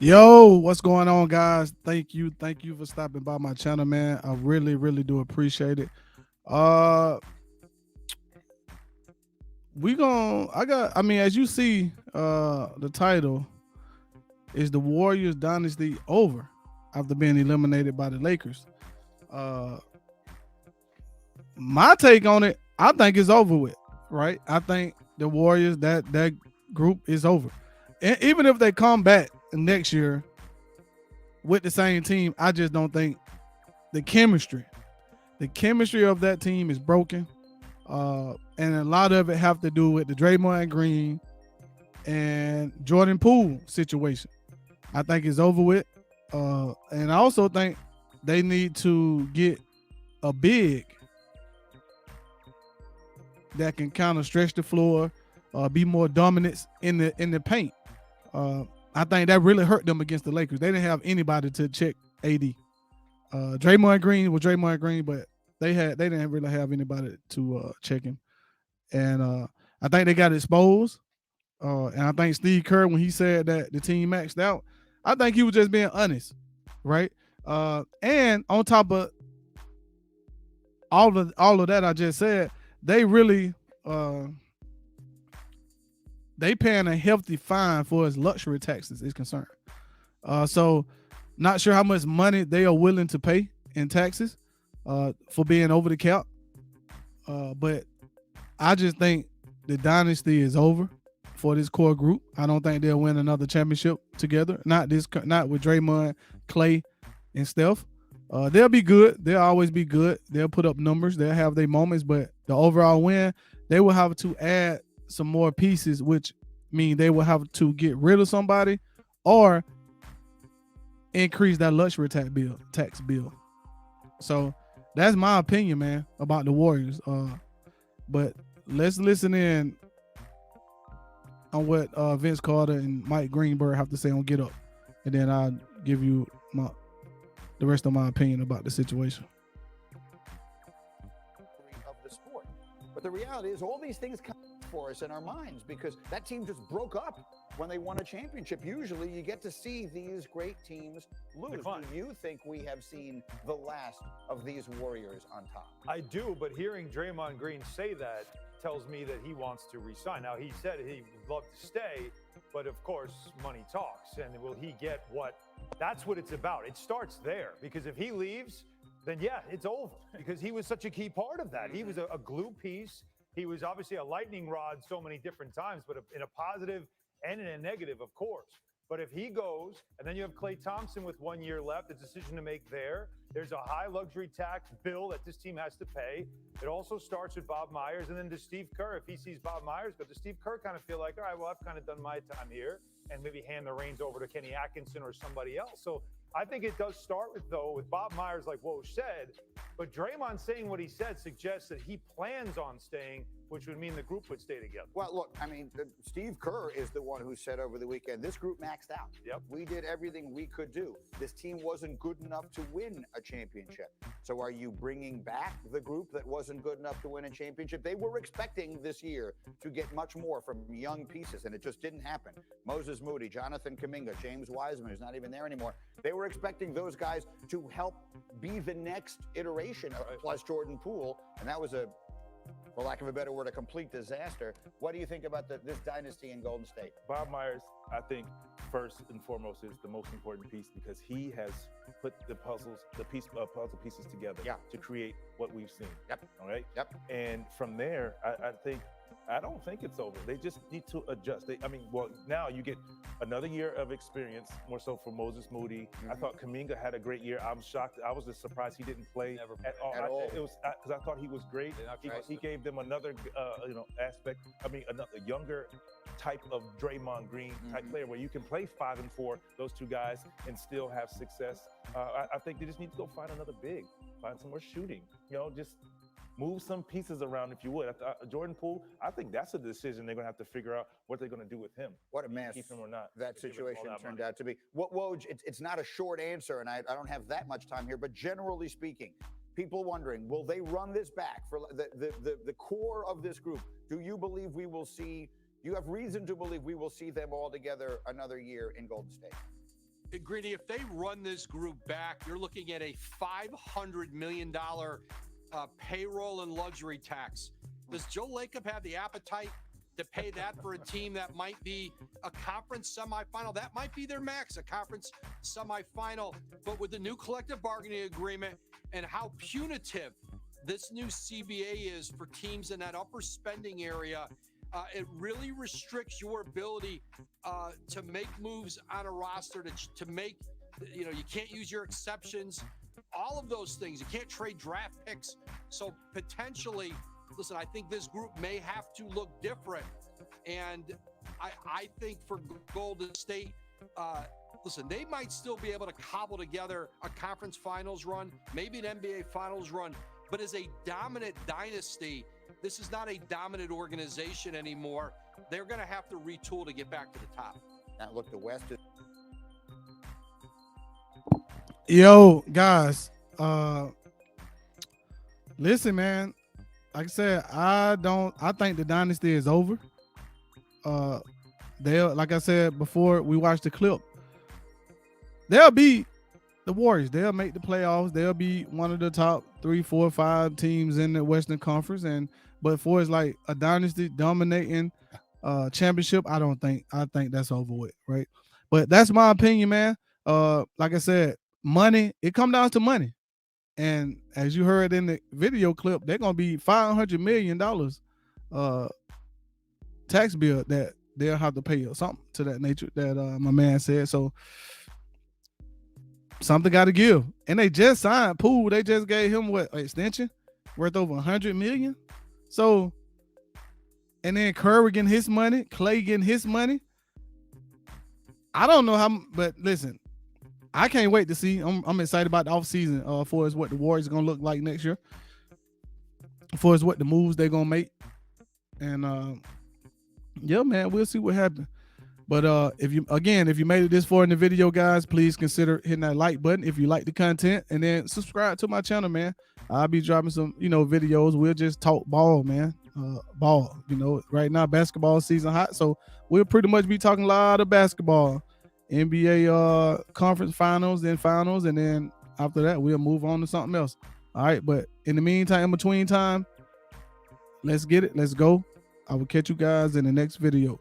Yo, what's going on, guys? Thank you for stopping by my channel, man. I really, really do appreciate it. Uh, I mean, as you see, the title is the Warriors Dynasty over after being eliminated by the Lakers. Uh, my take on it, I think it's over with, right? I think the Warriors that group is over, and even if they come back next year with the same team, I just don't think the chemistry the chemistry of that team is broken, and a lot of it have to do with the Draymond Green and Jordan Poole situation. I think it's over with, and I also think they need to get a big that can kind of stretch the floor, be more dominant in the paint. Uh, I think that really hurt them against the Lakers. They didn't have anybody to check AD. Draymond Green was Draymond Green, but they didn't really have anybody to check him, and I think they got exposed. And I think Steve Kerr, when he said that the team maxed out, I think he was just being honest, right? And on top of all of that I just said, they really they paying a hefty fine for as luxury taxes is concerned. So not sure how much money they are willing to pay in taxes for being over the cap. But I just think the dynasty is over for this core group. I don't think they'll win another championship together. Not with Draymond, Clay, and Steph. They'll be good. They'll always be good. They'll put up numbers. They'll have their moments, but the overall win, they will have to add some more pieces, which mean they will have to get rid of somebody or increase that luxury tax bill. So that's my opinion, man, about the Warriors. But let's listen in on what Vince Carter and Mike Greenberg have to say on Get Up, and then I'll give you the rest of my opinion about the situation. Of the sport. But the reality is all these things come for us in our minds because that team just broke up when they won a championship. Usually you get to see these great teams lose. Do you think we have seen the last of these Warriors on top? I do, but hearing Draymond Green say that tells me that he wants to resign. Now, he said he'd love to stay, but of course, money talks. And will he get what? That's what it's about. It starts there, because if he leaves, then yeah, it's over, because he was such a key part of that. He was a glue piece. He was obviously a lightning rod so many different times, but in a positive and in a negative, of course. But if he goes, and then you have Klay Thompson with 1 year left, a decision to make there. There's a high luxury tax bill that this team has to pay. It also starts with Bob Myers, and then to Steve Kerr, if he sees Bob Myers, but does Steve Kerr kind of feel like, all right, well, I've kind of done my time here, and maybe hand the reins over to Kenny Atkinson or somebody else. So I think it does start with Bob Myers, like Woj said, but Draymond saying what he said suggests that he plans on staying, which would mean the group would stay together. Well, look, I mean, Steve Kerr is the one who said over the weekend, this group maxed out. Yep. We did everything we could do. This team wasn't good enough to win a championship. So are you bringing back the group that wasn't good enough to win a championship? They were expecting this year to get much more from young pieces, and it just didn't happen. Moses Moody, Jonathan Kuminga, James Wiseman, who's not even there anymore. They were expecting those guys to help be the next iteration of plus Jordan Poole, and that was for lack of a better word, a complete disaster. What do you think about this dynasty in Golden State? Bob Myers, I think, first and foremost, is the most important piece because he has put the puzzle pieces together to create what we've seen. Yep. All right? Yep. And from there, I don't think it's over. They just need to adjust. Now you get another year of experience, more so for Moses Moody. I thought Kuminga had a great year. I'm shocked. I was just surprised he didn't play at all. It was because I thought he was great. He gave them another, aspect. Another younger type of Draymond Green type player where you can play 5 and 4, those two guys, and still have success. I think they just need to go find another big, find some more shooting. Just move some pieces around, if you would. Jordan Poole, I think that's a decision they're going to have to figure out what they're going to do with him. What a mess keep him or not. That situation turned out to be. Woj, it's not a short answer, and I don't have that much time here, but generally speaking, people wondering, will they run this back for the core of this group? Do you believe we will see, you have reason to believe we will see them all together another year in Golden State? Greedy, if they run this group back, you're looking at a $500 million payroll and luxury tax. Does Joe Lacob have the appetite to pay that for a team that might be a conference semifinal? That might be their max, a conference semifinal. But with the new collective bargaining agreement and how punitive this new CBA is for teams in that upper spending area, it really restricts your ability to make moves on a roster, to make, you can't use your exceptions, all of those things. You can't trade draft picks. So potentially, listen, I think this group may have to look different. And I think for Golden State, listen, they might still be able to cobble together a conference finals run, maybe an NBA finals run, but as a dominant dynasty, this is not a dominant organization anymore. They're going to have to retool to get back to the top. Now look, the West is. Yo, guys, listen, man. Like I said, I think the dynasty is over. Like I said before, we watched the clip. They'll be the Warriors. They'll make the playoffs. They'll be one of the top 3, 4, 5 teams in the Western Conference. But for it's like a dynasty dominating championship, I think that's over with, right? But that's my opinion, man. Like I said, money, it comes down to money. And as you heard in the video clip, they're gonna be $500 million tax bill that they'll have to pay or something to that nature that my man said. So something got to give. And they just signed Poole. They just gave him an extension worth over $100 million. So, and then Curry getting his money, Clay getting his money. I don't know how, but listen, I can't wait to see. I'm excited about the offseason for us what the Warriors are gonna look like next year. For us what the moves they're gonna make. And yeah, man, we'll see what happens. But if you made it this far in the video, guys, please consider hitting that like button if you like the content, and then subscribe to my channel, man. I'll be dropping some, videos. We'll just talk ball, man. Ball. Right now basketball season hot, so we'll pretty much be talking a lot of basketball, NBA conference finals, and then after that we'll move on to something else. All right, but in the meantime, in between time, let's get it. Let's go. I will catch you guys in the next video.